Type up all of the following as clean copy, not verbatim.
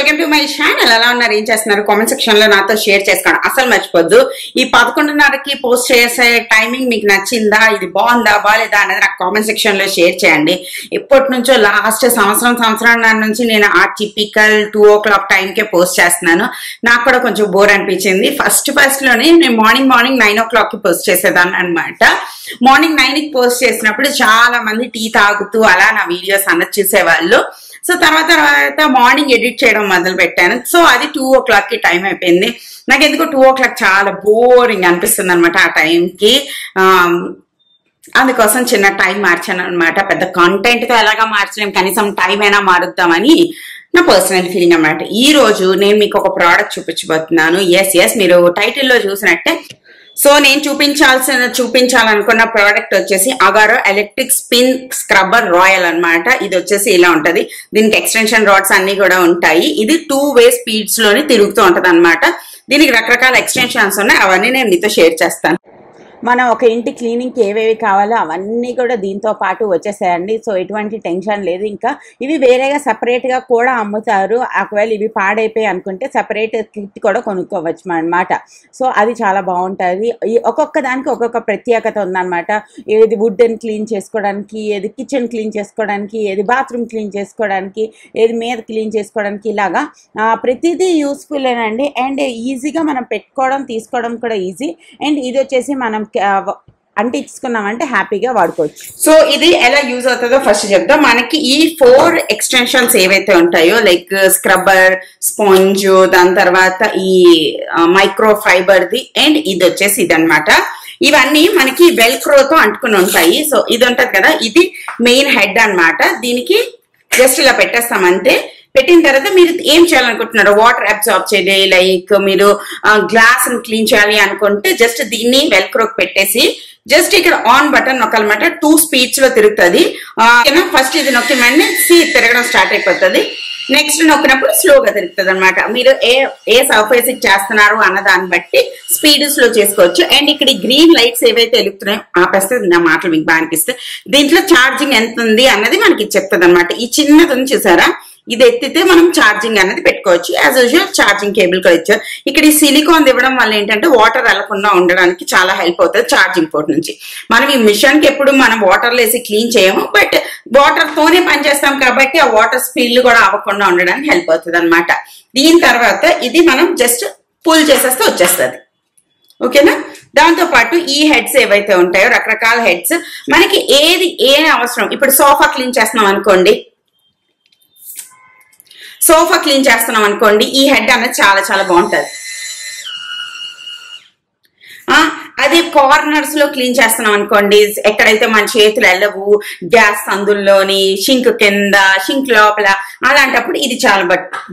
Welcome to my channel. ఎలా ఉన్నారు, ఏం చేస్తున్నారు? కామెంట్ సెక్షన్ లో నాతో షేర్ చేసుకోండి. అసలు మర్చిపోద్దు, ఈ 11:30కి పోస్ట్ చేసే టైమింగ్ మీకు నచ్చిందా, ఇది బాగుందా బాగాలేదా అనేది నాకు కామెంట్ సెక్షన్ లో షేర్ చేయండి. ఇప్పటి నుంచో లాస్ట్ సంవత్సరం నుంచి నేను ఆ టిపికల్ 2 o'clock టైంకే పోస్ట్ చేస్తున్నాను. నాకు కూడా కొంచెం బోర్ అనిపించింది. ఫస్ట్ లోనే నేను మార్నింగ్ 9 o'clock కి పోస్ట్ చేసేదాన్ని అనమాట. మార్నింగ్ 9కి పోస్ట్ చేసినప్పుడు చాలా మంది టీ తాగుతూ అలా నా వీడియోస్ అన్నది చూసేవాళ్ళు. సో తర్వాత మార్నింగ్ ఎడిట్ చేయడం మొదలు పెట్టాను. సో అది 2 o'clock కి టైం అయిపోయింది. నాకు ఎందుకో 2 o'clock చాలా బోరింగ్ అనిపిస్తుంది అనమాట ఆ టైంకి. అందుకోసం చిన్న టైం మార్చాను అనమాట. పెద్ద కంటెంట్ తో ఎలాగా మార్చలేం, కనీసం టైం అయినా మారుద్దామని నా పర్సనల్ ఫీలింగ్ అనమాట. ఈ రోజు నేను మీకు ఒక ప్రోడక్ట్ చూపించబోతున్నాను. ఎస్ మీరు టైటిల్లో చూసినట్టే. సో నేను చూపించాలనుకున్న ప్రోడక్ట్ వచ్చేసి Agaro electric spin scrubber royal అన్నమాట. ఇది వచ్చేసి ఇలా ఉంటది. దీనికి ఎక్స్టెన్షన్ రాడ్స్ అన్ని కూడా ఉంటాయి. ఇది 2-way స్పీడ్స్ లోనే తిరుగుతూ ఉంటది అనమాట. దీనికి రకరకాల ఎక్స్టెన్షన్స్ ఉన్నాయి, అవన్నీ నేను మీతో షేర్ చేస్తాను. మనం ఒక ఇంటి క్లీనింగ్కి ఏవేవి కావాలో అవన్నీ కూడా దీంతో పాటు వచ్చేసాయండి. సో ఎటువంటి టెన్షన్ లేదు. ఇంకా ఇవి వేరేగా సపరేట్గా కూడా అమ్ముతారు. ఒకవేళ ఇవి పాడైపోయి అనుకుంటే సపరేట్ కిట్ కూడా కొనుక్కోవచ్చు అనమాట. సో అది చాలా బాగుంటుంది. ఒక్కొక్క దానికి ఒక్కొక్క ప్రత్యేకత ఉందన్నమాట. ఏది వుడ్ని క్లీన్ చేసుకోవడానికి, ఏది కిచెన్ క్లీన్ చేసుకోవడానికి, ఏది బాత్రూమ్ క్లీన్ చేసుకోవడానికి, ఏది మీద క్లీన్ చేసుకోవడానికి, ఇలాగా ప్రతిదీ యూస్ఫుల్లేనండి. అండ్ ఈజీగా మనం పెట్టుకోవడం తీసుకోవడం కూడా ఈజీ. అండ్ ఇది వచ్చేసి మనం అంటించుకున్నామంటే హ్యాపీగా వాడుకోవచ్చు. సో ఇది ఎలా యూజ్ అవుతుందో ఫస్ట్ చెప్తాం. మనకి ఈ 4 ఎక్స్టెన్షన్స్ ఏవైతే ఉంటాయో, లైక్ స్క్రబ్బర్, స్పాంజ్, దాని తర్వాత ఈ మైక్రో ఫైబర్ది, అండ్ ఇది వచ్చేసి ఇది అనమాట. ఇవన్నీ మనకి వెల్క్రోతో అంటుకుని ఉంటాయి. సో ఇది ఉంటది కదా, ఇది మెయిన్ హెడ్ అనమాట. దీనికి జస్ట్ ఇలా పెట్టేస్తాం అంతే. పెట్టిన తర్వాత మీరు ఏం చేయాలనుకుంటున్నారు, వాటర్ అబ్సార్బ్ చేయాలి, లైక్ మీరు గ్లాస్ క్లీన్ చేయాలి అనుకుంటే జస్ట్ దీన్ని వెల్క్రోకి పెట్టేసి జస్ట్ ఇక్కడ ఆన్ బటన్ నొక్కాలన్నమాట. 2 speeds లో తిరుగుతుంది. ఫస్ట్ ఇది నొక్కిమంటే తిరగడం స్టార్ట్ అయిపోతుంది. నెక్స్ట్ నొక్కినప్పుడు స్లోగా తిరుగుతుంది అనమాట. మీరు ఏ సర్ఫేస్ చేస్తున్నారు అన్న దాన్ని బట్టి స్పీడ్ స్లో చేసుకోవచ్చు. అండ్ ఇక్కడ గ్రీన్ లైట్స్ ఏవైతే వెలుగుతున్నాయో ఆపేస్తే నా మాటలు మీకు బాగా అనిపిస్తే దీంట్లో ఛార్జింగ్ ఎంత ఉంది అన్నది మనకి చెప్తుంది అనమాట. ఈ చిన్నది ఉంది చూసారా, ఇది ఎత్తితే మనం ఛార్జింగ్ అనేది పెట్టుకోవచ్చు. యాజ్ యూజువల్ ఛార్జింగ్ కేబుల్ కూడా ఇచ్చారు. ఇక్కడ ఈ సిలికాన్ ఇవ్వడం వల్ల ఏంటంటే వాటర్ వెళ్లకుండా ఉండడానికి చాలా హెల్ప్ అవుతుంది ఛార్జింగ్ పోర్ట్ నుంచి. మనం ఈ మిషన్ కి ఎప్పుడు మనం వాటర్ వేసి క్లీన్ చేయము, బట్ వాటర్ తోనే పనిచేస్తాం కాబట్టి ఆ వాటర్ స్పిల్ కూడా అవ్వకుండా ఉండడానికి హెల్ప్ అవుతుంది అనమాట. దీని తర్వాత ఇది మనం జస్ట్ పుల్ చేసేస్తే వచ్చేస్తుంది. ఓకేనా. దాంతో పాటు ఈ హెడ్స్ ఏవైతే ఉంటాయో రకరకాల హెడ్స్, మనకి ఏ అవసరం. ఇప్పుడు సోఫా క్లీన్ చేస్తున్నాం అనుకోండి, ఈ హెడ్ అనేది చాలా చాలా బాగుంటది. అది కార్నర్స్ లో క్లీన్ చేస్తున్నాం అనుకోండి, ఎక్కడైతే మన చేతులు వెళ్ళవు, గ్యాస్ సందుల్లోని, షింక్ కింద, షింక్ లోపల, అలాంటప్పుడు ఇది చాలా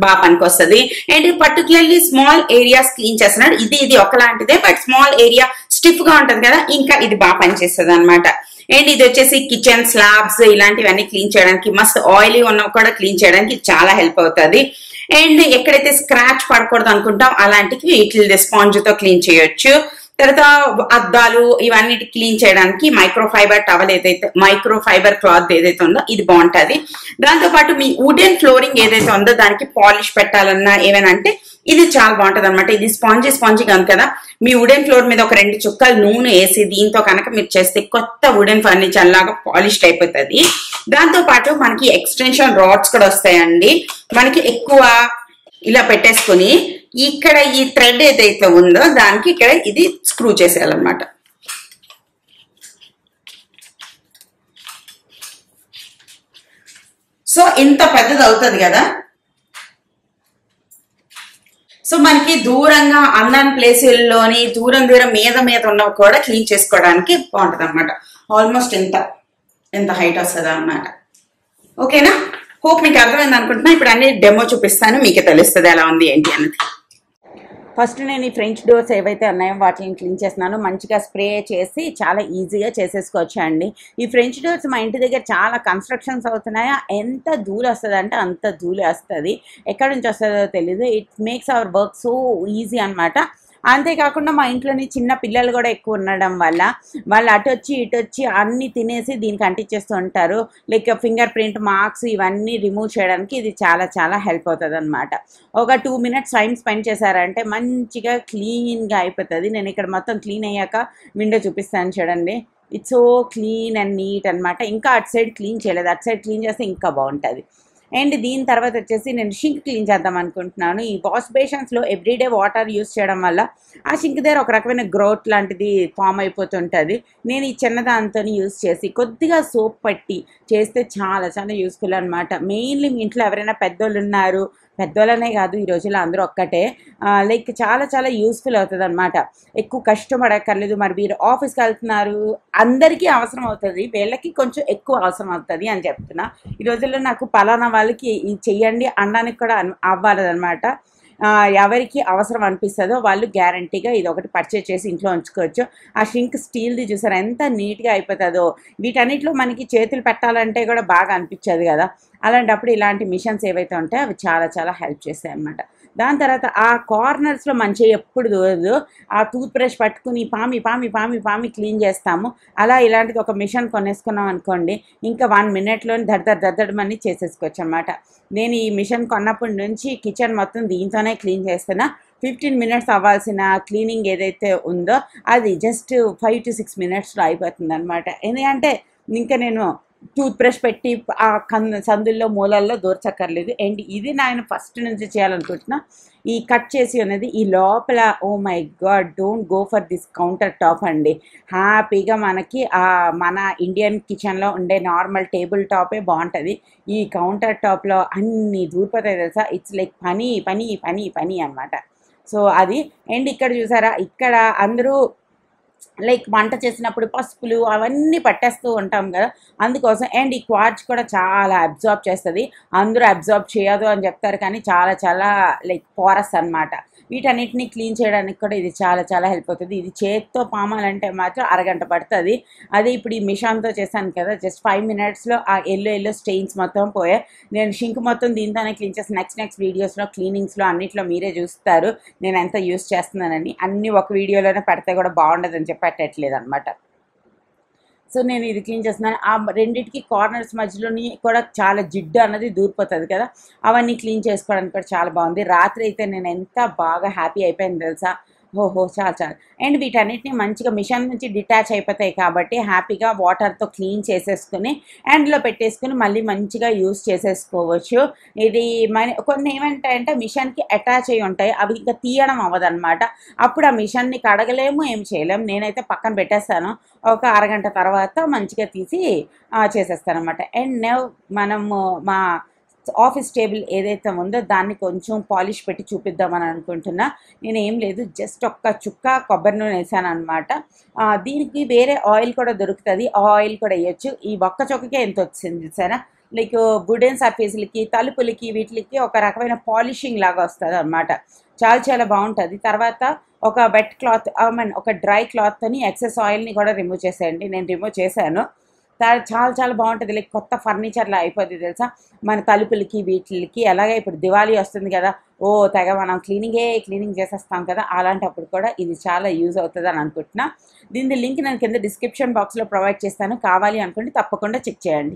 బాగా పనికొస్తుంది. And particularly small areas clean చేస్తున్నారు. ఇది ఒకలాంటిదే, బట్ స్మాల్ ఏరియా స్టిఫ్ గా ఉంటది కదా, ఇంకా ఇది బాగా పనిచేస్తుంది అనమాట. అండ్ ఇది వచ్చేసి కిచెన్ స్లాబ్స్ ఇలాంటివన్నీ క్లీన్ చేయడానికి, మస్త్ ఆయిలీ ఉన్నవి కూడా క్లీన్ చేయడానికి చాలా హెల్ప్ అవుతుంది. అండ్ ఎక్కడైతే స్క్రాచ్ పడకూడదు అనుకుంటాం అలాంటివి వీటి స్పాంజ్ తో క్లీన్ చేయొచ్చు. తర్వాత అద్దాలు ఇవన్నీ క్లీన్ చేయడానికి మైక్రో ఫైబర్ క్లాత్ ఏదైతే ఉందో ఇది బాగుంటది. దాంతో పాటు మీ వుడెన్ ఫ్లోరింగ్ ఏదైతే ఉందో దానికి పాలిష్ పెట్టాలన్నా ఏమైనా అంటే ఇది చాలా బాగుంటది అనమాట. ఇది స్పాంజీ కాదు కదా, మీ వుడెన్ ఫ్లోర్ మీద ఒక 2 చుక్కలు నూనె వేసి దీంతో కనుక మీరు చేస్తే కొత్త వుడెన్ ఫర్నిచర్ లాగా పాలిష్డ్ అయిపోతుంది. దాంతో పాటు మనకి ఎక్స్టెన్షన్ రాడ్స్ కూడా వస్తాయండి. మనకి ఎక్కువ ఇలా పెట్టేసుకుని ఇక్కడ ఈ థ్రెడ్ ఏదైతే ఉందో దానికి ఇక్కడ ఇది స్క్రూ చేసేయాలన్నమాట. సో ఇంత పెద్దది అవుతుంది కదా. సో మనకి దూరంగా అన్నన్ ప్లేసుల్లోని దూరం మీద ఉన్నవి కూడా క్లీన్ చేసుకోవడానికి బాగుంటది అనమాట. ఆల్మోస్ట్ ఎంత హైట్ వస్తుంది అన్నమాట. ఓకేనా. హోప్ మీకు అర్థమైంది అనుకుంటున్నా. ఇప్పుడు అన్ని డెమో చూపిస్తాను, మీకే తెలుస్తుంది ఎలా ఉంది ఏంటి అన్నది. ఫస్ట్ నేను ఈ ఫ్రెంచ్ డోర్స్ ఏవైతే ఉన్నాయో వాటిని క్లీన్ చేస్తున్నాను. మంచిగా స్ప్రే చేసి చాలా ఈజీగా చేసేసుకోవచ్చు అండి. ఈ ఫ్రెంచ్ డోర్స్ మా ఇంటి దగ్గర చాలా కన్స్ట్రక్షన్స్ అవుతున్నాయా, ఎంత ధూళి వస్తుంది అంటే అంత ధూళి వస్తుంది. ఎక్కడి నుంచి వస్తుందో తెలీదు. It makes hour work so easy అనమాట. అంతేకాకుండా మా ఇంట్లోని చిన్న పిల్లలు కూడా ఎక్కువ ఉండడం వల్ల వాళ్ళు అటు వచ్చి ఇటు వచ్చి అన్నీ తినేసి దీనికి అంటించేస్తూ ఉంటారు. లైక్ ఫింగర్ ప్రింట్ మార్క్స్ ఇవన్నీ రిమూవ్ చేయడానికి ఇది చాలా చాలా హెల్ప్ అవుతుంది అనమాట. ఒక 2 minutes టైం స్పెండ్ చేశారంటే మంచిగా క్లీన్గా అయిపోతుంది. నేను ఇక్కడ మొత్తం క్లీన్ అయ్యాక విండో చూపిస్తాను చూడండి. It's so clean and neat అనమాట. ఇంకా అటు సైడ్ క్లీన్ చేయలేదు, అటు సైడ్ క్లీన్ చేస్తే ఇంకా బాగుంటుంది. అండ్ దీని తర్వాత వచ్చేసి నేను షింక్ క్లీన్ చేద్దాం అనుకుంటున్నాను. ఈ వాష్ బేషన్స్లో ఎవ్రీడే వాటర్ యూస్ చేయడం వల్ల ఆ షింక్ దగ్గర ఒక రకమైన గ్రోత్ లాంటిది ఫామ్ అయిపోతుంటుంది. నేను ఈ చిన్నదాంతో యూస్ చేసి కొద్దిగా సోప్ పట్టి చేస్తే చాలా చాలా యూస్ఫుల్ అనమాట. మెయిన్లీ మీ ఇంట్లో ఎవరైనా పెద్దోళ్ళు ఉన్నారు, పెద్దోళ్ళనే కాదు ఈ రోజుల్లో అందరూ ఒక్కటే, లైక్ చాలా చాలా యూస్ఫుల్ అవుతుంది అనమాట. ఎక్కువ కష్టపడక్కర్లేదు. మరి మీరు ఆఫీస్కి వెళ్తున్నారు, అందరికీ అవసరం అవుతుంది, వీళ్ళకి కొంచెం ఎక్కువ అవసరం అవుతుంది అని చెప్తున్నా. ఈ రోజుల్లో నాకు పలానా వాళ్ళకి ఇది చెయ్యండి అనడానికి కూడా అవ్వాలన్నమాట. ఎవరికి అవసరం అనిపిస్తుందో వాళ్ళు గ్యారంటీగా ఇది ఒకటి పర్చేజ్ చేసి ఇంట్లో ఉంచుకోవచ్చు. ఆ షింక్ స్టీల్ది చూసారా ఎంత నీట్గా అయిపోతుందో. వీటన్నిటిలో మనకి చేతులు పెట్టాలంటే కూడా బాగా అనిపించదు కదా. అలాంటప్పుడు ఇలాంటి మిషన్స్ ఏవైతే ఉంటాయో అవి చాలా చాలా హెల్ప్ చేస్తాయి అన్నమాట. దాని తర్వాత ఆ కార్నర్స్లో మంచిగా ఎప్పుడు దూరదు, ఆ టూత్ బ్రష్ పట్టుకుని పామి పామి పామి పామి క్లీన్ చేస్తాము. అలా ఇలాంటిది ఒక మిషన్ కొనేసుకున్నాం అనుకోండి, ఇంకా 1 minute దద్దడమని చేసేసుకోవచ్చు అన్నమాట. నేను ఈ మిషన్ కొన్నప్పటి నుంచి కిచెన్ మొత్తం దీంతోనే క్లీన్ చేస్తున్నా. 15 minutes అవ్వాల్సిన క్లీనింగ్ ఏదైతే ఉందో అది జస్ట్ 5 to 6 minutesలో అయిపోతుంది అనమాట. ఎందుకంటే ఇంకా నేను టూత్ బ్రష్ పెట్టి ఆ సందుల్లో మూలల్లో దూర్చక్కర్లేదు. అండ్ ఇది నేను ఫస్ట్ నుంచి చేయాలనుకుంటున్నా. ఈ కట్ చేసి ఉన్నది ఈ లోపల, oh my god, don't go for this counter top అండి. హ్యాపీగా మనకి మన ఇండియన్ కిచెన్లో ఉండే నార్మల్ టేబుల్ టాపే బాగుంటుంది. ఈ కౌంటర్ టాప్లో అన్నీ దూరిపోతాయి తెలుసా. ఇట్స్ లైక్ పని పని పని పని అనమాట. సో అది. అండ్ ఇక్కడ చూసారా, ఇక్కడ అందరూ లైక్ వంట చేసినప్పుడు పసుపులు అవన్నీ పట్టేస్తూ ఉంటాం కదా, అందుకోసం. అండ్ ఈ క్వార్ట్జ్ కూడా చాలా అబ్జార్బ్ చేస్తుంది. అందరూ అబ్జార్బ్ చేయదు అని చెప్తారు కానీ చాలా చాలా లైక్ పోరస్ అనమాట. వీటన్నిటిని క్లీన్ చేయడానికి కూడా ఇది చాలా చాలా హెల్ప్ అవుతుంది. ఇది చేతితో పామాలంటే మాత్రం అరగంట పడుతుంది. అదే ఇప్పుడు ఈ మిషన్తో చేశాను కదా, జస్ట్ 5 minutesలో ఆ ఎల్లో స్టెయిన్స్ మొత్తం పోయాయి. నేను షింక్ మొత్తం దీంతోనే క్లీన్ చేస్తాను. నెక్స్ట్ వీడియోస్లో క్లీనింగ్స్లో అన్నిట్లో మీరే చూస్తారు నేను ఎంత యూస్ చేస్తున్నానని. అన్నీ ఒక వీడియోలోనే పెడితే కూడా బాగుండదని చెప్పి పెట్టట్లేదు అనమాట. సో నేను ఇది క్లీన్ చేస్తున్నాను. ఆ రెండింటికి కార్నర్స్ మధ్యలోని కూడా చాలా జిడ్డు అన్నది దూరిపోతుంది కదా, అవన్నీ క్లీన్ చేసుకోవడానికి కూడా చాలా బాగుంది. రాత్రి అయితే నేను ఎంత బాగా హ్యాపీ అయిపోయింది తెలుసా. ఓహో చాలా చాలా. అండ్ వీటన్నిటిని మంచిగా మిషన్ నుంచి డిటాచ్ అయిపోతాయి కాబట్టి హ్యాపీగా వాటర్తో క్లీన్ చేసేసుకుని హ్యాండ్లో పెట్టేసుకుని మళ్ళీ మంచిగా యూస్ చేసేసుకోవచ్చు. ఇది కొన్ని ఏమంటాయంటే మిషన్కి అటాచ్ అయి ఉంటాయి, అవి ఇంకా తీయడం అవ్వదన్నమాట. అప్పుడు ఆ మిషన్ని కడగలేము, ఏం చేయలేము. నేనైతే పక్కన పెట్టేస్తాను, ఒక అరగంట తర్వాత మంచిగా తీసి చేసేస్తాను అనమాట. అండ్ మనము మా ఆఫీస్ టేబుల్ ఏదైతే ఉందో దాన్ని కొంచెం పాలిష్ పెట్టి చూపిద్దామని అనుకుంటున్నా. నేను ఏం లేదు, జస్ట్ ఒక్క చుక్క కొబ్బరి నూనె వేసాను అనమాట. దీనికి వేరే ఆయిల్ కూడా దొరుకుతుంది, ఆ ఆయిల్ కూడా వేయచ్చు. ఈ ఒక్క చొక్కకే ఎంత వచ్చింది సరే. లైక్ వుడెన్ సర్ఫేస్లకి, తలుపులకి, వీటికి ఒక రకమైన పాలిషింగ్ లాగా వస్తుంది అనమాట. చాలా చాలా బాగుంటుంది. తర్వాత ఒక వెట్ క్లాత్, ఒక డ్రై క్లాత్తోని ఎక్సెస్ ఆయిల్ని కూడా రిమూవ్ చేసేయండి. నేను రిమూవ్ చేశాను. చాలా చాలా బాగుంటుంది. లైక్ కొత్త ఫర్నిచర్లా అయిపోతుంది తెలుసా మన తలుపులకి వీటికి. అలాగే ఇప్పుడు దివాళీ వస్తుంది కదా, తెగ మనం క్లీనింగ్ చేసేస్తాం కదా, అలాంటప్పుడు కూడా ఇది చాలా యూజ్ అవుతుంది అని అనుకుంటున్నా. దీని లింక్ నేను కింద డిస్క్రిప్షన్ బాక్స్లో ప్రొవైడ్ చేస్తాను, కావాలి అనుకుంటే తప్పకుండా చెక్ చేయండి.